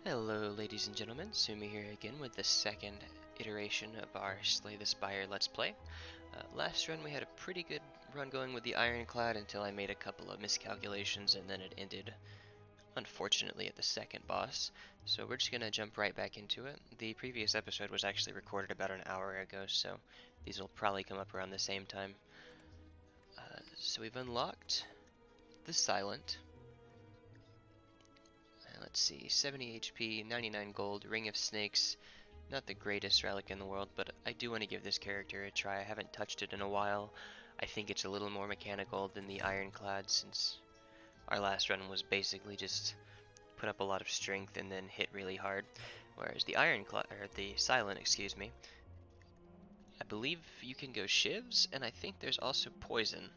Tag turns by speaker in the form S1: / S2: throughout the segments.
S1: Hello ladies and gentlemen, Sumi here again with the second iteration of our Slay the Spire Let's Play. Last run we had a pretty good run going with the Ironclad until I made a couple of miscalculations and then it ended unfortunately at the second boss. So we're just going to jump right back into it. The previous episode was actually recorded about an hour ago, so these will probably come up around the same time. So we've unlocked the Silent. Let's see, 70 HP, 99 gold, Ring of Snakes. Not the greatest relic in the world, but I do want to give this character a try. I haven't touched it in a while. I think it's a little more mechanical than the Ironclad, since our last run was basically just put up a lot of strength and then hit really hard. Whereas the Ironclad, or the Silent, excuse me, I believe you can go shivs, and I think there's also poison.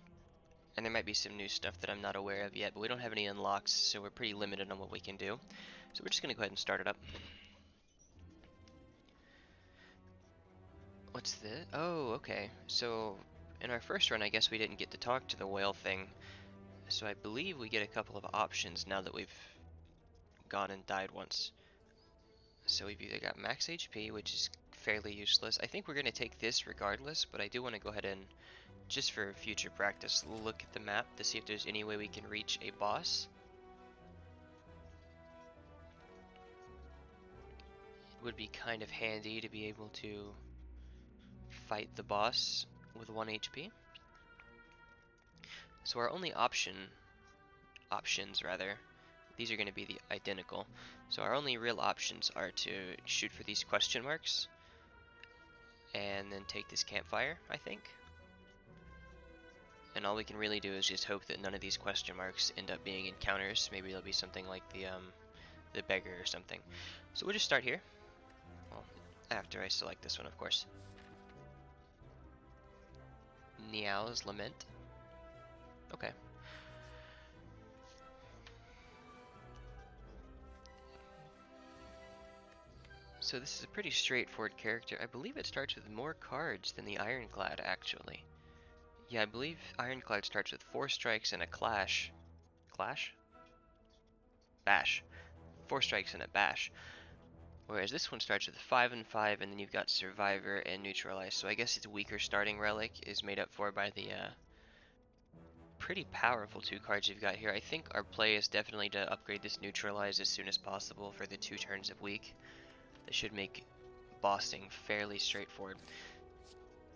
S1: And there might be some new stuff that I'm not aware of yet, but we don't have any unlocks, so we're pretty limited on what we can do. So we're just going to go ahead and start it up. What's this? Oh, okay. So in our first run, I guess we didn't get to talk to the whale thing. So I believe we get a couple of options now that we've gone and died once. So we've either got max HP, which is fairly useless. I think we're going to take this regardless, but I do want to go ahead and, just for future practice, look at the map to see if there's any way we can reach a boss. It would be kind of handy to be able to fight the boss with 1 HP. So our only options rather, these are going to be the identical. So our only real options are to shoot for these question marks and then take this campfire, I think. And all we can really do is just hope that none of these question marks end up being encounters. Maybe there'll be something like the beggar or something. So we'll just start here. Well, after I select this one, of course. Niao's Lament. Okay. So this is a pretty straightforward character. I believe it starts with more cards than the Ironclad, actually. Yeah, I believe Ironclad starts with 4 strikes and a clash. Clash? Bash. 4 strikes and a bash. Whereas this one starts with 5 and 5, and then you've got Survivor and Neutralize. So I guess its weaker starting relic is made up for by the pretty powerful 2 cards you've got here. I think our play is definitely to upgrade this Neutralize as soon as possible for the 2 turns of weak. That should make bossing fairly straightforward.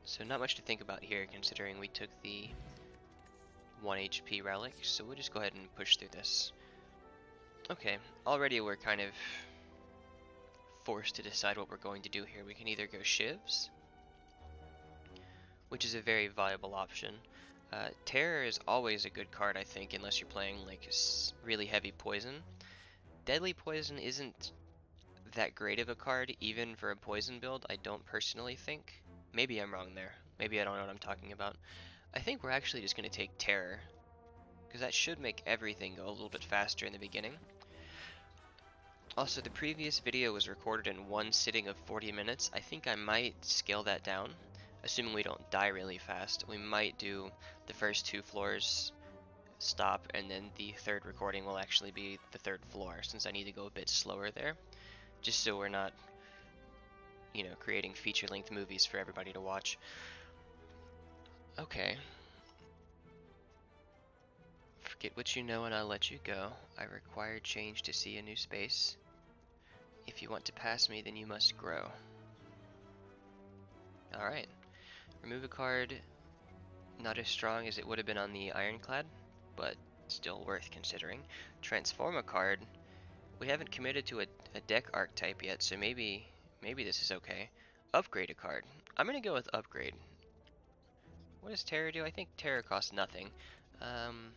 S1: So not much to think about here, considering we took the 1 HP relic, so we'll just go ahead and push through this. Okay, already we're kind of forced to decide what we're going to do here. We can either go shivs, which is a very viable option. Terror is always a good card, I think, unless you're playing like really heavy poison. Deadly Poison isn't that great of a card, even for a poison build, I don't personally think. Maybe I'm wrong there. Maybe I don't know what I'm talking about. I think we're actually just going to take Terror, because that should make everything go a little bit faster in the beginning. Also, the previous video was recorded in one sitting of 40 minutes. I think I might scale that down, assuming we don't die really fast. We might do the first 2 floors, stop, and then the third recording will actually be the 3rd floor, since I need to go a bit slower there, just so we're not, you know, creating feature-length movies for everybody to watch. Okay. Forget what you know and I'll let you go. I require change to see a new space. If you want to pass me, then you must grow. Alright. Remove a card. Not as strong as it would have been on the Ironclad, but still worth considering. Transform a card. We haven't committed to a deck archetype yet, so maybe this is okay. Upgrade a card. I'm gonna go with upgrade. What does Terror do? I think Terror costs nothing. I'm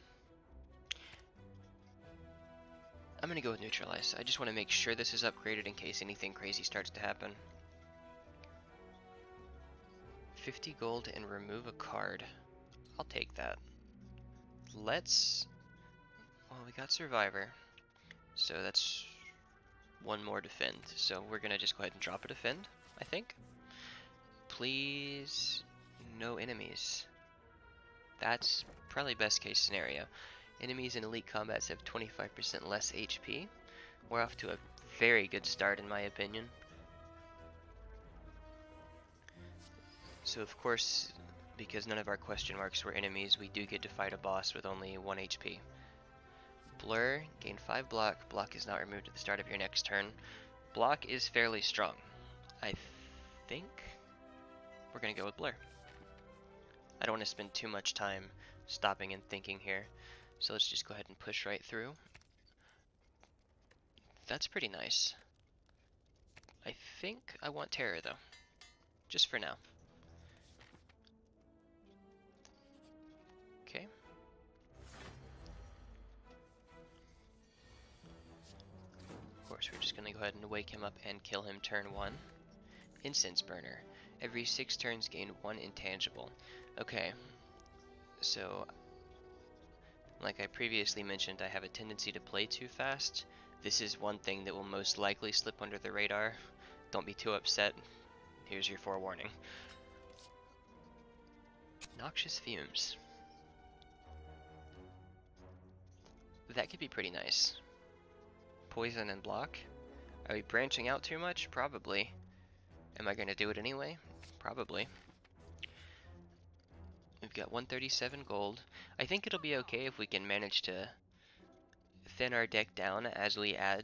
S1: gonna go with Neutralize. I just want to make sure this is upgraded in case anything crazy starts to happen. 50 gold and remove a card. I'll take that. Well, we got Survivor, so that's 1 more defend. So we're gonna just go ahead and drop a defend, I think. Please, no enemies. That's probably best case scenario. Enemies in elite combats have 25% less HP. We're off to a very good start in my opinion. So of course, because none of our question marks were enemies, we do get to fight a boss with only 1 HP. Blur, gain 5 block. Block is not removed at the start of your next turn. Block is fairly strong. I think we're gonna go with Blur. I don't want to spend too much time stopping and thinking here, so let's just go ahead and push right through. That's pretty nice. I think I want Terror though, just for now. Okay. Of course, we're just gonna go ahead and wake him up and kill him turn 1. Incense Burner. Every 6 turns gain 1 intangible. Okay, so like I previously mentioned, I have a tendency to play too fast. This is one thing that will most likely slip under the radar. Don't be too upset. Here's your forewarning. Noxious Fumes. That could be pretty nice. Poison and block. Are we branching out too much? Probably. Am I going to do it anyway? Probably. We've got 137 gold. I think it'll be okay if we can manage to thin our deck down as we add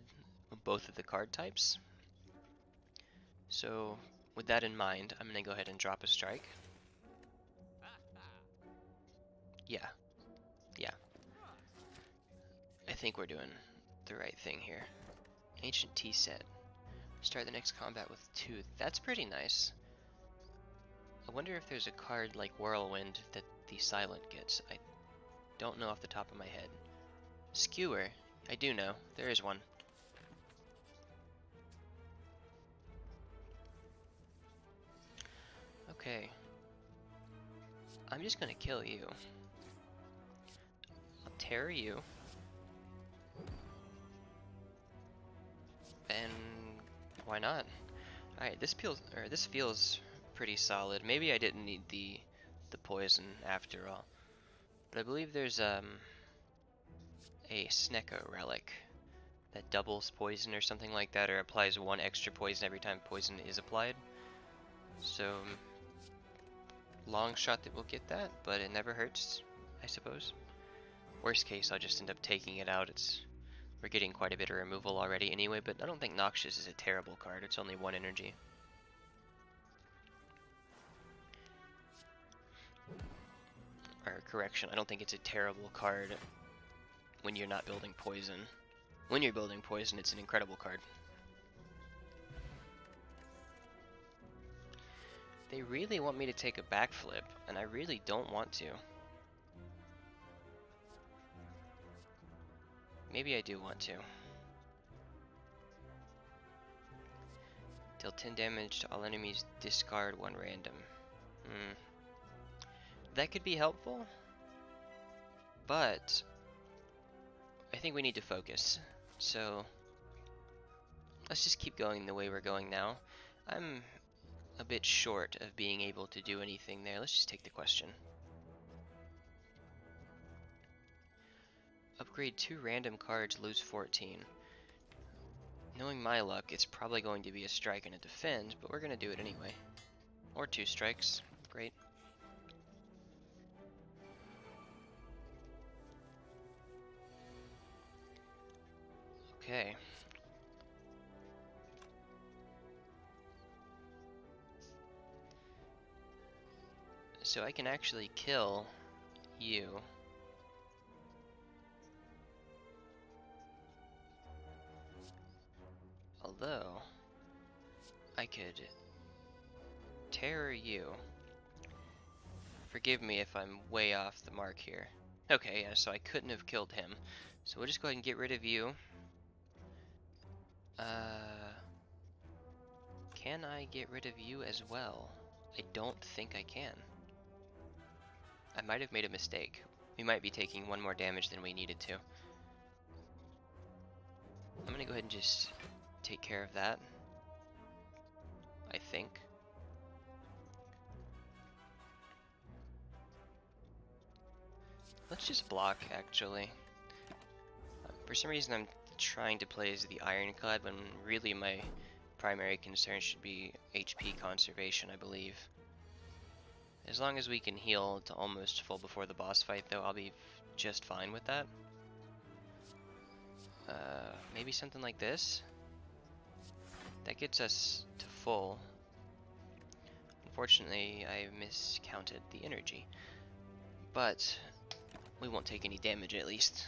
S1: both of the card types. So with that in mind, I'm going to go ahead and drop a strike. Yeah. I think we're doing the right thing here. Ancient Tea Set. Start the next combat with Tooth. That's pretty nice. I wonder if there's a card like Whirlwind that the Silent gets. I don't know off the top of my head. Skewer. I do know. There is one. Okay. I'm just gonna kill you. I'll tear you. And why not? Alright, this feels pretty solid. Maybe I didn't need the poison after all. But I believe there's a Snecko relic that doubles poison or something like that, or applies 1 extra poison every time poison is applied. So long shot that we'll get that, but it never hurts, I suppose. Worst case, I'll just end up taking it out. We're getting quite a bit of removal already anyway, but I don't think Noxious is a terrible card. It's only 1 energy. Or correction, I don't think it's a terrible card when you're not building poison. When you're building poison, it's an incredible card. They really want me to take a backflip, and I really don't want to. Maybe I do want to. Deal 10 damage to all enemies, discard 1 random. That could be helpful, but I think we need to focus. So let's just keep going the way we're going now. I'm a bit short of being able to do anything there. Let's just take the question. Upgrade 2 random cards, lose 14. Knowing my luck, it's probably going to be a strike and a defend, but we're going to do it anyway. Or 2 strikes. Great. Okay. So I can actually kill you. Although, I could terror you. Forgive me if I'm way off the mark here. Okay, yeah, so I couldn't have killed him. So we'll just go ahead and get rid of you. Can I get rid of you as well? I don't think I can. I might have made a mistake. We might be taking 1 more damage than we needed to. I'm gonna go ahead and just take care of that. I think. Let's just block, actually. For some reason I'm trying to play as the Ironclad when really my primary concern should be HP conservation, I believe. As long as we can heal to almost full before the boss fight, though, I'll be just fine with that. Maybe something like this? That gets us to full. Unfortunately, I miscounted the energy. But we won't take any damage at least.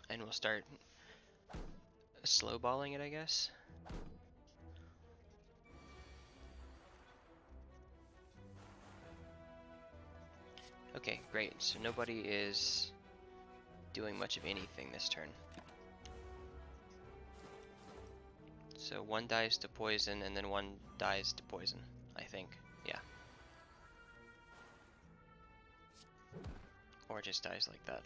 S1: And we'll start slow-balling it, I guess. Okay, great. So nobody is doing much of anything this turn. So one dies to poison, and then one dies to poison, I think. Yeah. Or just dies like that.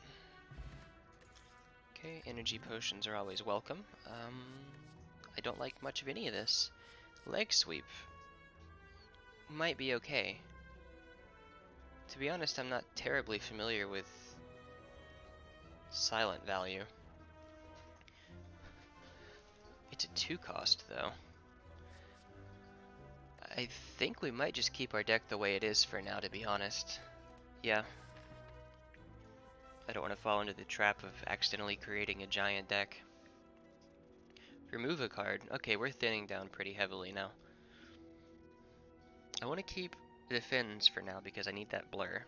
S1: Okay, energy potions are always welcome. I don't like much of any of this. Leg sweep might be okay. To be honest, I'm not terribly familiar with silent value. It's a 2 cost though. I think we might just keep our deck the way it is for now, to be honest. Yeah. I don't want to fall into the trap of accidentally creating a giant deck. Remove a card. Okay, we're thinning down pretty heavily now. I want to keep the fins for now because I need that blur.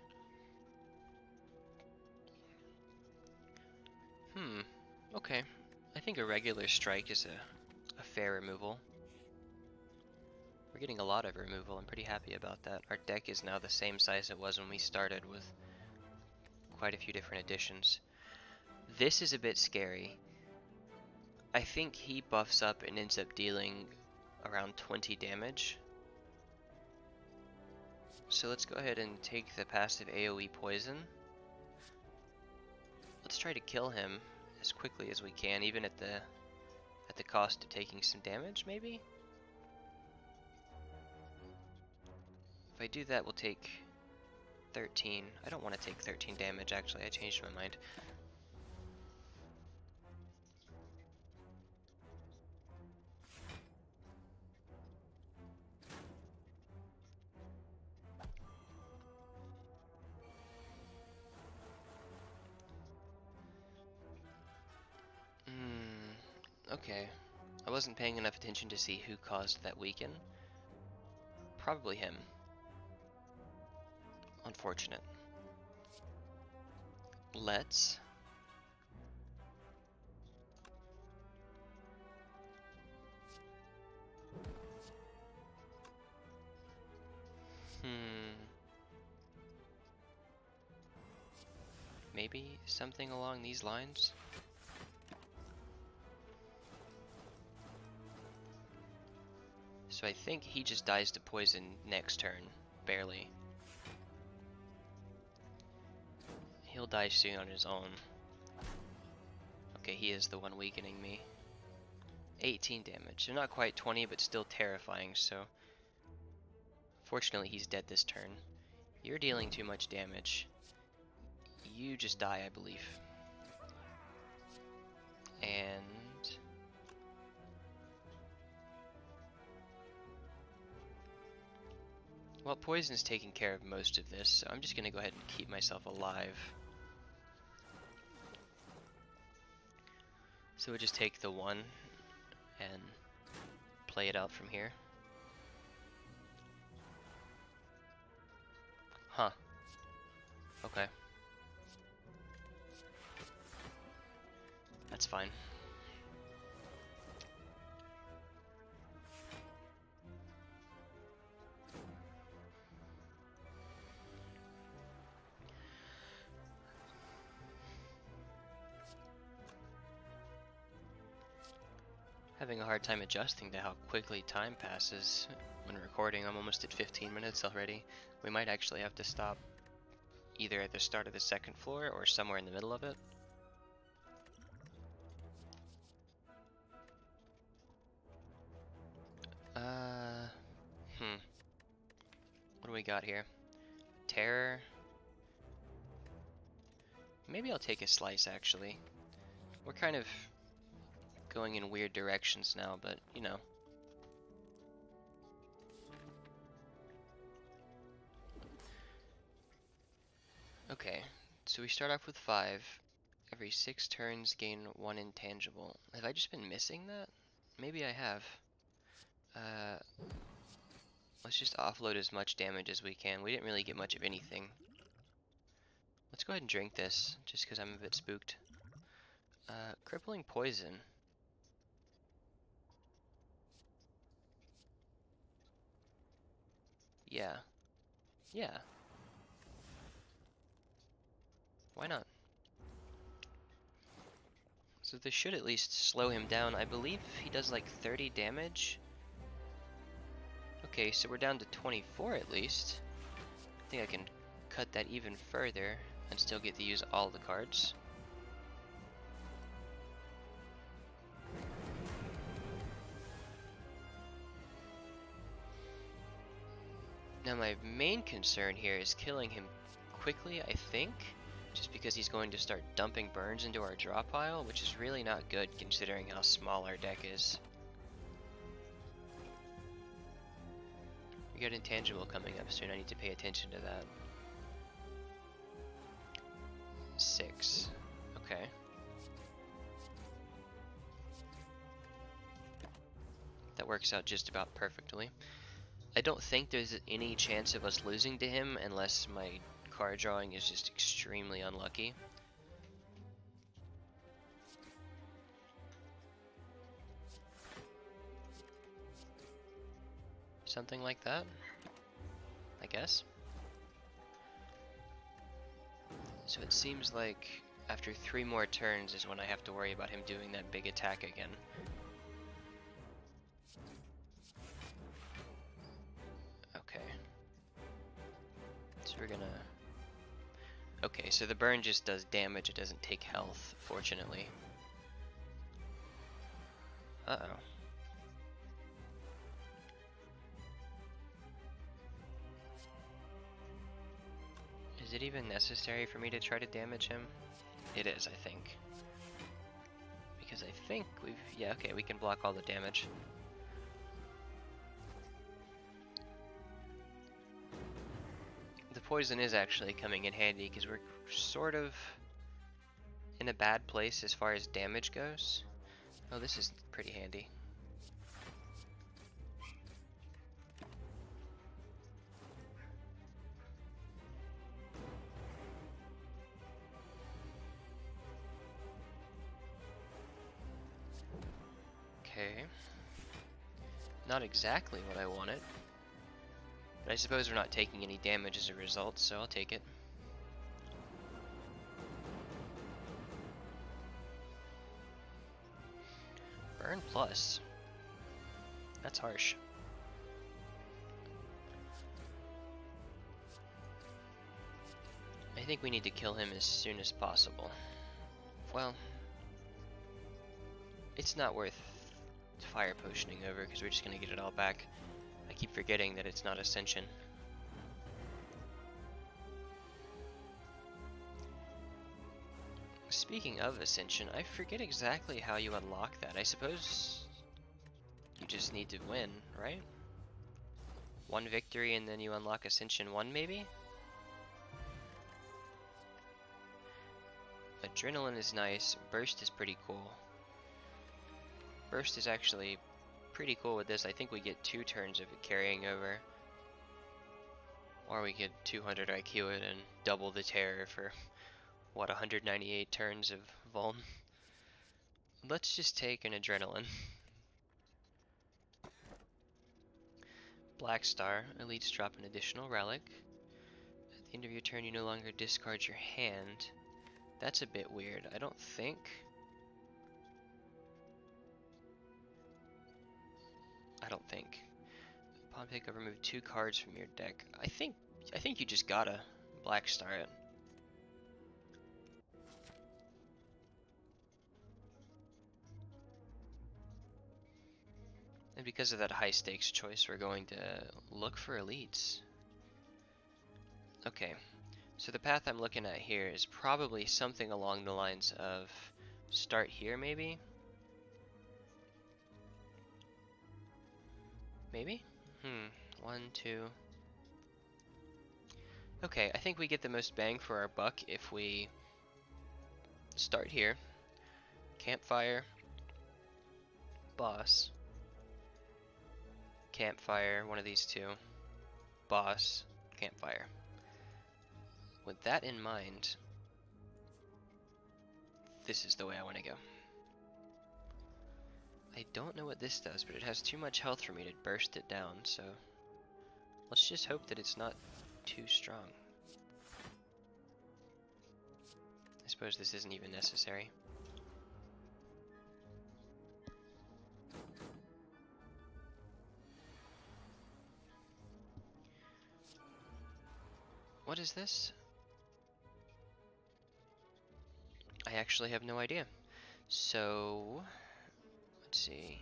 S1: Okay. I think a regular strike is a fair removal. We're getting a lot of removal. I'm pretty happy about that. Our deck is now the same size it was when we started, with quite a few different additions. This is a bit scary. I think he buffs up and ends up dealing around 20 damage. So let's go ahead and take the passive AoE poison. Let's try to kill him as quickly as we can, even at the cost of taking some damage, maybe? If I do that, we'll take 13. I don't want to take 13 damage, actually. I changed my mind. Okay. I wasn't paying enough attention to see who caused that weaken. Probably him. Unfortunate. Let's... Maybe something along these lines? So I think he just dies to poison next turn, barely. He'll die soon on his own. Okay, he is the one weakening me. 18 damage. So not quite 20, but still terrifying, so... Fortunately, he's dead this turn. You're dealing too much damage. You just die, I believe. And... well, poison's taking care of most of this, so I'm just gonna go ahead and keep myself alive. So we'll just take the 1 and play it out from here. Huh. Okay. That's fine. Having a hard time adjusting to how quickly time passes when recording. I'm almost at 15 minutes already. We might actually have to stop either at the start of the second floor or somewhere in the middle of it. What do we got here? Terror. Maybe I'll take a slice, actually. We're kind of going in weird directions now, but you know. Okay, so we start off with 5. Every 6 turns gain 1 intangible. Have I just been missing that? Maybe I have. Uh, let's just offload as much damage as we can. We didn't really get much of anything. Let's go ahead and drink this, just because I'm a bit spooked. Crippling poison. Yeah. Yeah. Why not? So this should at least slow him down. I believe he does like 30 damage. Okay, so we're down to 24 at least. I think I can cut that even further and still get to use all the cards. Now my main concern here is killing him quickly, I think, just because he's going to start dumping burns into our draw pile, which is really not good considering how small our deck is. We got intangible coming up soon, I need to pay attention to that. 6. Okay. That works out just about perfectly. I don't think there's any chance of us losing to him unless my card drawing is just extremely unlucky. Something like that, I guess. So it seems like after 3 more turns is when I have to worry about him doing that big attack again. Okay. So we're gonna... Okay, so the burn just does damage, it doesn't take health, fortunately. Uh-oh. Is it even necessary for me to try to damage him? It is, I think. Because I think we've... Yeah, okay, we can block all the damage. The poison is actually coming in handy because we're sort of in a bad place as far as damage goes. Oh, this is pretty handy. Okay. Not exactly what I wanted. But I suppose we're not taking any damage as a result, so I'll take it. Burn plus. That's harsh. I think we need to kill him as soon as possible. Well, it's not worth fire potioning over because we're just gonna get it all back. I keep forgetting that it's not Ascension. Speaking of Ascension, I forget exactly how you unlock that. I suppose you just need to win, right? 1 victory and then you unlock Ascension 1 maybe? Adrenaline is nice, Burst is pretty cool. Burst is actually pretty cool with this. I think we get 2 turns of it carrying over. Or we get 200 IQ it and double the terror for, what, 198 turns of Vuln? Let's just take an Adrenaline. Black Star, elites drop an additional relic. At the end of your turn you no longer discard your hand. That's a bit weird. I don't think... Upon pickup, remove 2 cards from your deck. I think you just gotta Black Star it. And because of that high stakes choice, we're going to look for elites. Okay, so the path I'm looking at here is probably something along the lines of start here maybe? Maybe? 1, 2. Okay, I think we get the most bang for our buck if we start here. Campfire, boss, campfire, one of these two, boss, campfire. With that in mind, this is the way I want to go. I don't know what this does, but it has too much health for me to burst it down, so let's just hope that it's not too strong. I suppose this isn't even necessary. What is this? I actually have no idea. So, let's see.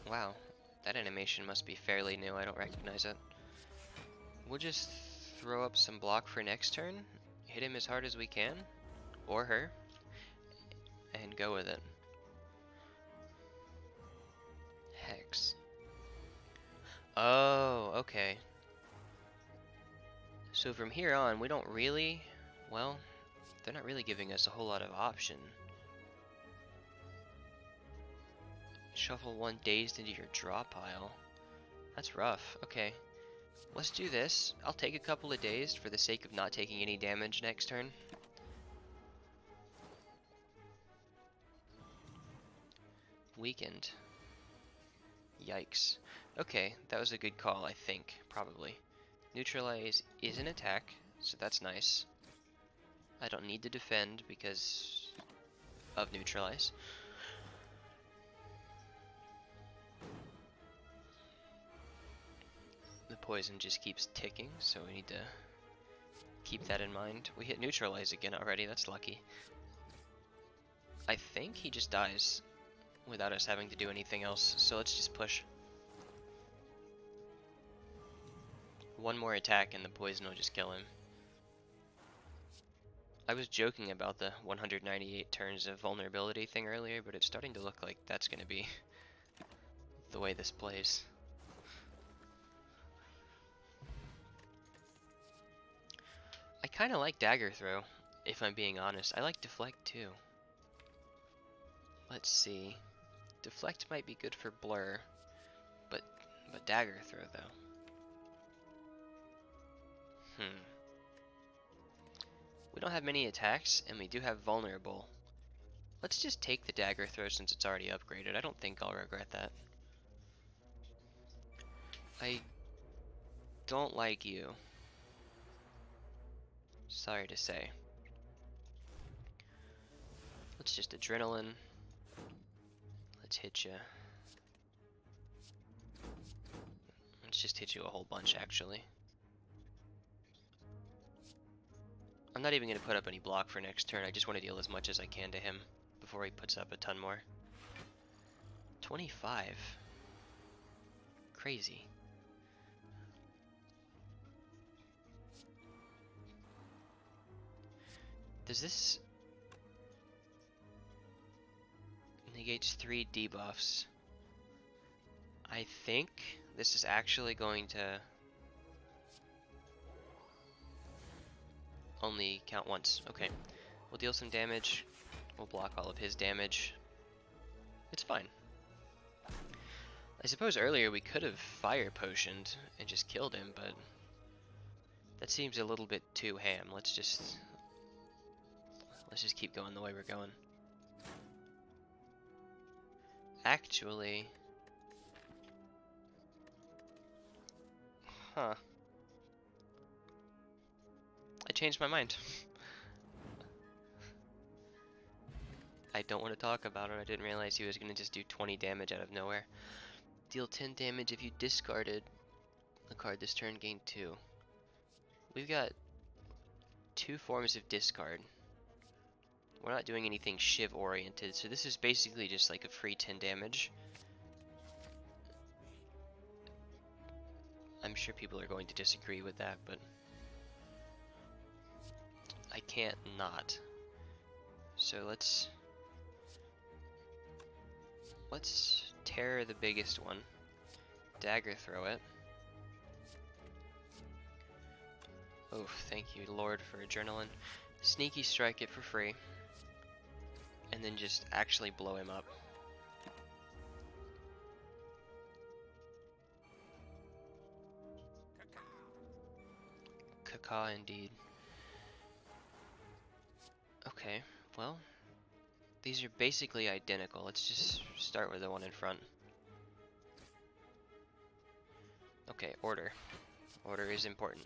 S1: Wow, that animation must be fairly new. I don't recognize it. We'll just throw up some block for next turn, hit him as hard as we can, or her, and go with it. Hex. Oh, okay. So from here on, we don't really, well, they're not really giving us a whole lot of option. Shuffle 1 dazed into your draw pile. That's rough. Okay. Let's do this. I'll take a couple of dazed for the sake of not taking any damage next turn. Weakened. Yikes. Okay, that was a good call, I think. Probably. Neutralize is an attack, so that's nice. I don't need to defend because of neutralize. The poison just keeps ticking, so we need to keep that in mind. We hit neutralize again already, that's lucky. I think he just dies without us having to do anything else, so let's just push. One more attack and the poison will just kill him. I was joking about the 198 turns of vulnerability thing earlier, but it's starting to look like that's going to be the way this plays. I kind of like dagger throw, if I'm being honest. I like deflect too. Let's see. Deflect might be good for blur, but dagger throw though. We don't have many attacks, and we do have vulnerable. Let's just take the dagger throw since it's already upgraded. I don't think I'll regret that. I don't like you. Sorry to say. Let's just adrenaline. Let's hit you. Let's just hit you a whole bunch, actually. I'm not even going to put up any block for next turn. I just want to deal as much as I can to him before he puts up a ton more. 25. Crazy. Does this... negates 3 debuffs. I think this is actually going to only count once. Okay. We'll deal some damage. We'll block all of his damage. It's fine. I suppose earlier we could have fire potioned and just killed him, but that seems a little bit too ham. Let's just keep going the way we're going. Actually, I changed my mind. I don't want to talk about it. I didn't realize he was going to just do 20 damage out of nowhere. Deal 10 damage if you discarded a card this turn, gain 2. We've got 2 forms of discard. We're not doing anything Shiv oriented, so this is basically just like a free 10 damage. I'm sure people are going to disagree with that, but I can't not. So let's tear the biggest one. Dagger throw it. Oh, thank you, Lord, for adrenaline. Sneaky strike it for free. And then just actually blow him up. Caca indeed. Okay, well, these are basically identical. Let's just start with the one in front. Okay, order. Order is important.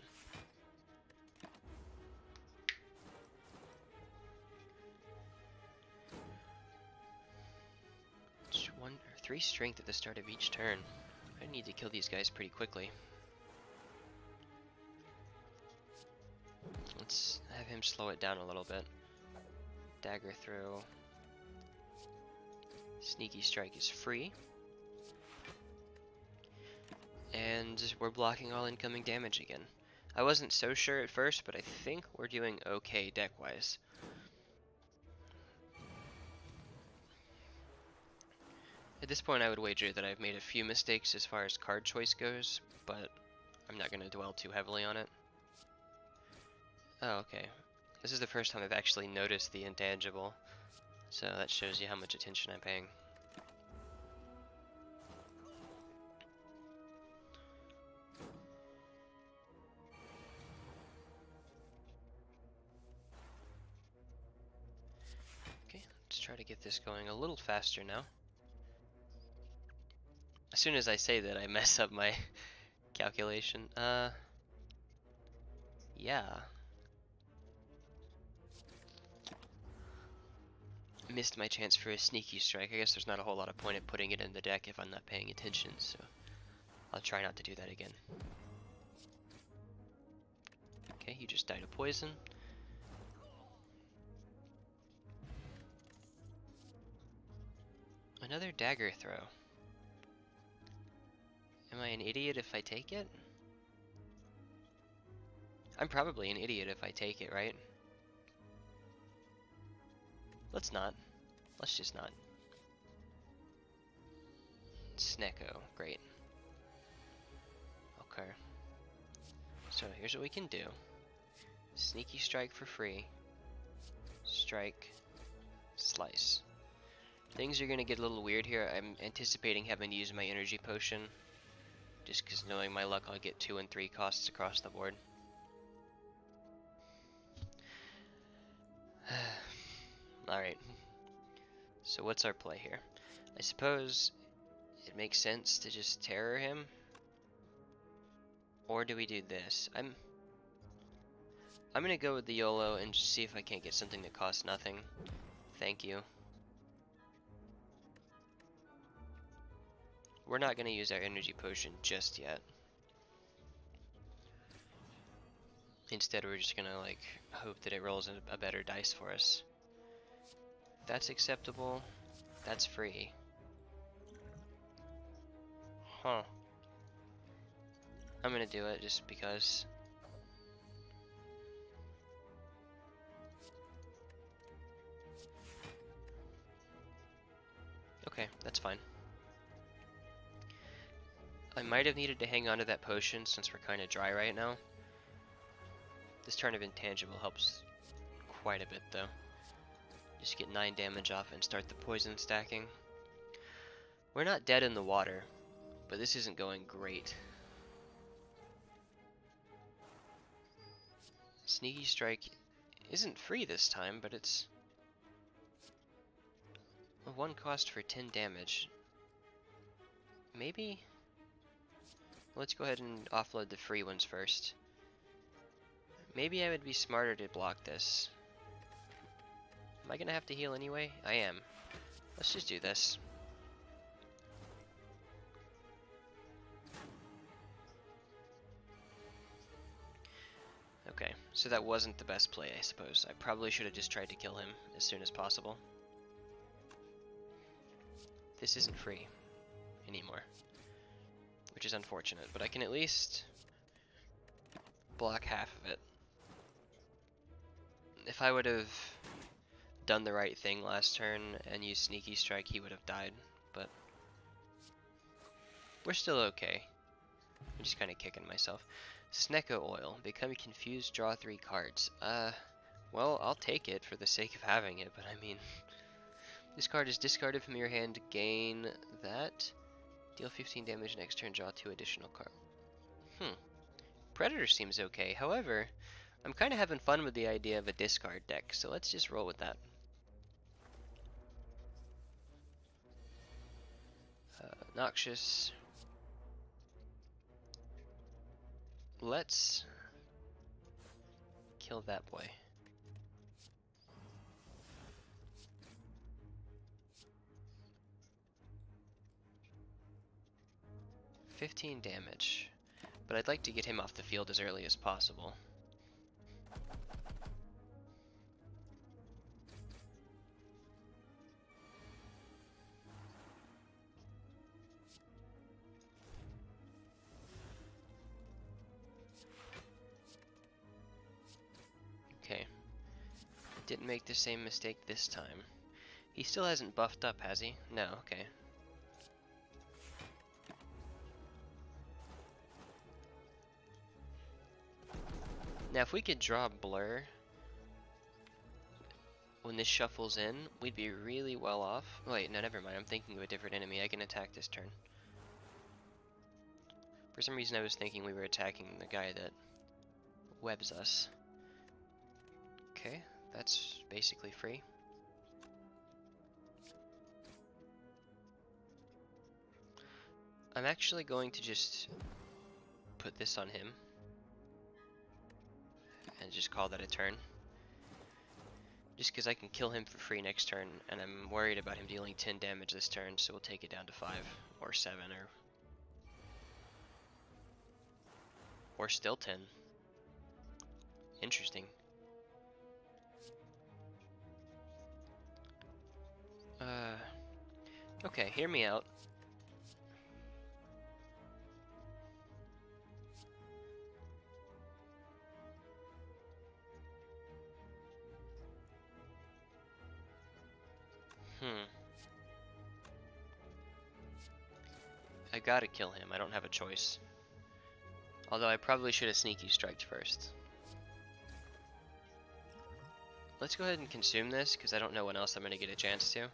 S1: Just 1 or 3 strength at the start of each turn. I need to kill these guys pretty quickly. Let's have him slow it down a little bit. Dagger throw. Sneaky strike is free. And we're blocking all incoming damage again. I wasn't so sure at first, but I think we're doing okay deck-wise. At this point I would wager that I've made a few mistakes as far as card choice goes, but I'm not going to dwell too heavily on it. Oh, okay. This is the first time I've actually noticed the intangible, so that shows you how much attention I'm paying. Okay, let's try to get this going a little faster now. As soon as I say that, I mess up my calculation. Yeah. Missed my chance for a sneaky strike. I guess there's not a whole lot of point in putting it in the deck if I'm not paying attention, so I'll try not to do that again. Okay, you just died of poison. Another dagger throw. Am I an idiot if I take it? I'm probably an idiot if I take it, right? Let's not. Let's just not. Snecko, great. Okay. So here's what we can do. Sneaky strike for free. Strike. Slice. Things are gonna get a little weird here. I'm anticipating having to use my energy potion. Just because knowing my luck, I'll get 2 and 3 costs across the board. Alright. So what's our play here? I suppose it makes sense to just terror him. Or do we do this? I'm gonna go with the YOLO and just see if I can't get something that costs nothing. Thank you. We're not gonna use our energy potion just yet. Instead, we're just gonna like hope that it rolls a better dice for us. That's acceptable. That's free. Huh. I'm gonna do it just because. Okay, that's fine. I might have needed to hang on to that potion since we're kind of dry right now. This turn of intangible helps quite a bit though. Just get 9 damage off and start the poison stacking. We're not dead in the water, but this isn't going great. Sneaky strike isn't free this time, but it's a 1 cost for 10 damage. Maybe? Let's go ahead and offload the free ones first. Maybe I would be smarter to block this. Am I gonna have to heal anyway? I am. Let's just do this. Okay, so that wasn't the best play, I suppose. I probably should have just tried to kill him as soon as possible. This isn't free anymore, which is unfortunate, but I can at least block half of it. If I would have done the right thing last turn and used Sneaky Strike, he would have died, but We're still okay. I'm just kind of kicking myself. Snecko Oil. Become confused, draw 3 cards. Well, I'll take it for the sake of having it, but I mean... This card is discarded from your hand to gain that. Deal 15 damage next turn, draw 2 additional cards. Predator seems okay. However, I'm kind of having fun with the idea of a discard deck, so let's just roll with that. Noxious. Let's kill that boy. $15 damage, but I'd like to get him off the field as early as possible. Okay. Didn't make the same mistake this time. He still hasn't buffed up, has he? No, okay. Now if we could draw Blur when this shuffles in, we'd be really well off. Wait, no, never mind. I'm thinking of a different enemy. I can attack this turn. For some reason I was thinking we were attacking the guy that webs us. Okay, that's basically free. I'm actually going to just put this on him and just call that a turn. Just because I can kill him for free next turn, and I'm worried about him dealing 10 damage this turn, so we'll take it down to 5 or 7 or still 10. Interesting. Okay, hear me out. I gotta kill him. I don't have a choice. Although I probably should have sneaky striked first. Let's go ahead and consume this, because I don't know when else I'm going to get a chance to.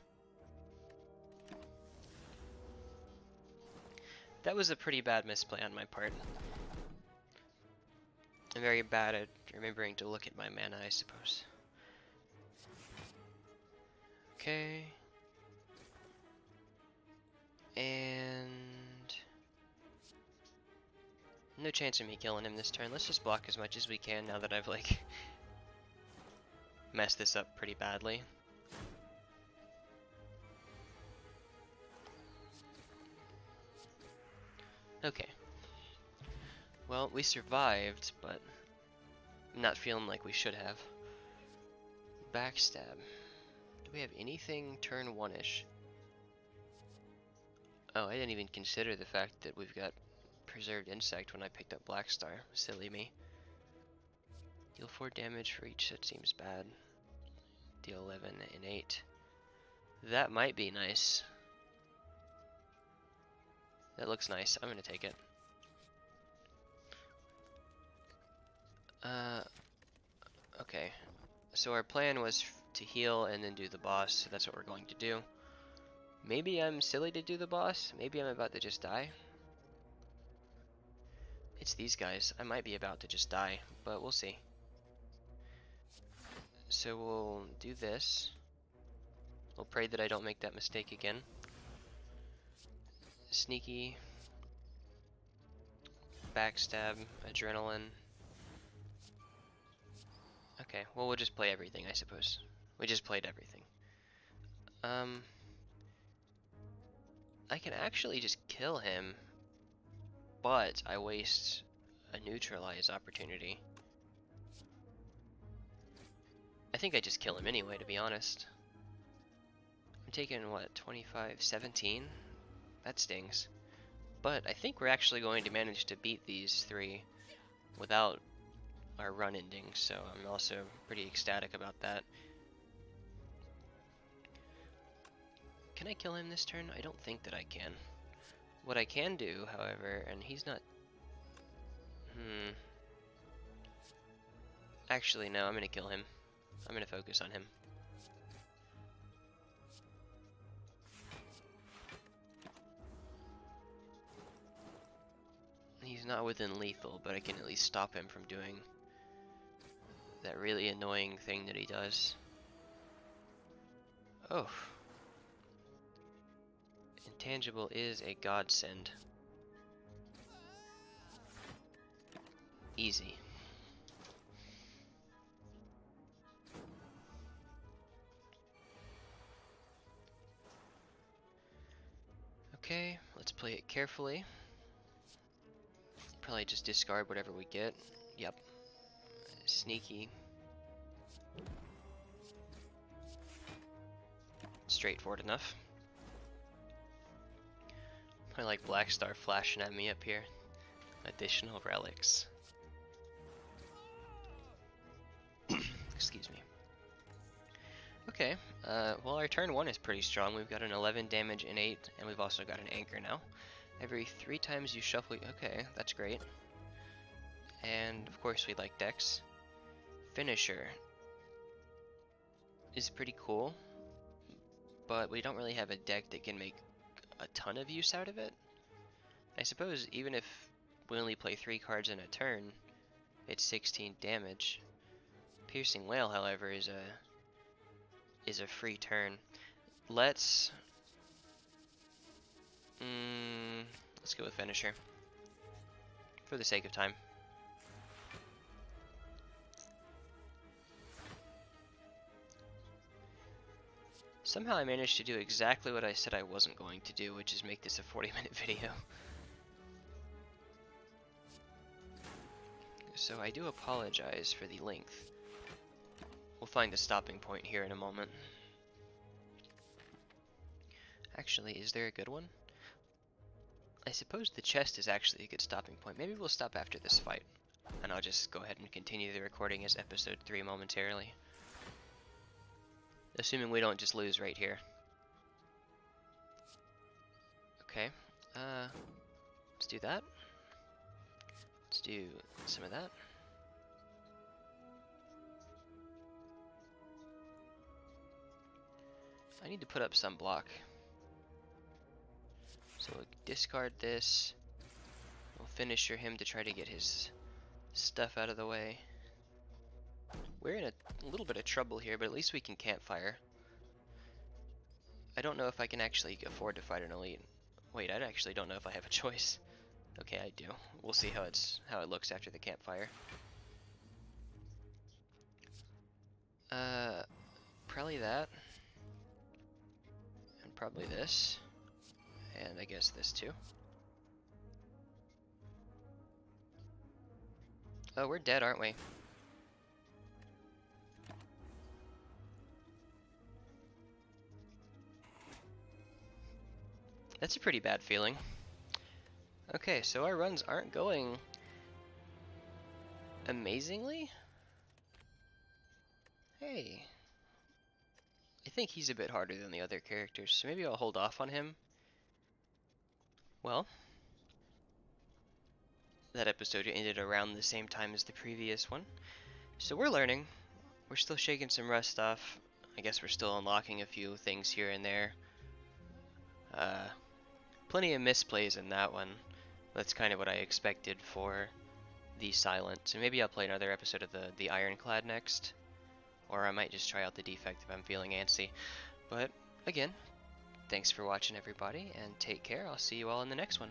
S1: That was a pretty bad misplay on my part. I'm very bad at remembering to look at my mana, I suppose. Okay. And... no chance of me killing him this turn. Let's just block as much as we can now that I've, like, messed this up pretty badly. Okay. Well, we survived, but I'm not feeling like we should have. Backstab. Do we have anything turn 1-ish? Oh, I didn't even consider the fact that we've got Preserved Insect when I picked up Black Star. Silly me. Deal 4 damage for each, that seems bad. Deal 11 and 8. That might be nice. That looks nice. I'm gonna take it. Okay. So our plan was to heal and then do the boss, so that's what we're going to do. Maybe I'm silly to do the boss. Maybe I'm about to just die. It's these guys. I might be about to just die, but we'll see. So we'll do this. We'll pray that I don't make that mistake again. Sneaky. Backstab. Adrenaline. Okay, well we'll just play everything, I suppose. We just played everything. I can actually just kill him, but I waste a neutralize opportunity. I think I just kill him anyway, to be honest. I'm taking, what, 25, 17? That stings. But I think we're actually going to manage to beat these 3 without our run ending, so I'm also pretty ecstatic about that. Can I kill him this turn? I don't think that I can. What I can do, however, and he's not... Actually, no, I'm gonna kill him. I'm gonna focus on him. He's not within lethal, but I can at least stop him from doing that really annoying thing that he does. Oh. Intangible is a godsend. Easy. Okay, let's play it carefully. Probably just discard whatever we get. Yep. Sneaky. Straightforward enough. I like Black Star flashing at me up here. Additional relics. Excuse me. Okay, well our turn 1 is pretty strong. We've got an 11 damage innate, and we've also got an anchor now. Every 3 times you shuffle... Okay, that's great. And of course we like decks. Finisher is pretty cool, but we don't really have a deck that can make a ton of use out of it. I suppose even if we only play 3 cards in a turn, it's 16 damage. Piercing Wail, however, is a free turn. Let's go with Finisher for the sake of time. Somehow I managed to do exactly what I said I wasn't going to do, which is make this a 40-minute video. So I do apologize for the length. We'll find a stopping point here in a moment. Actually, is there a good one? I suppose the chest is actually a good stopping point. Maybe we'll stop after this fight, and I'll just go ahead and continue the recording as episode 3 momentarily. Assuming we don't just lose right here. Okay, let's do that. Let's do some of that. I need to put up some block. So we'll discard this. We'll Finisher him to try to get his stuff out of the way. We're in a little bit of trouble here, but at least we can campfire. I don't know if I can actually afford to fight an elite. Wait, I actually don't know if I have a choice. Okay, I do. We'll see how it looks after the campfire. Probably that. And probably this. And I guess this too. Oh, we're dead, aren't we? That's a pretty bad feeling. Okay, so our runs aren't going amazingly. Hey. I think he's a bit harder than the other characters, so maybe I'll hold off on him. Well, that episode ended around the same time as the previous one. So we're learning. We're still shaking some rust off. I guess we're still unlocking a few things here and there. Plenty of misplays in that one. That's kind of what I expected for the Silent. So maybe I'll play another episode of the Ironclad next. Or I might just try out the Defect if I'm feeling antsy. But again, thanks for watching everybody, and take care. I'll see you all in the next one.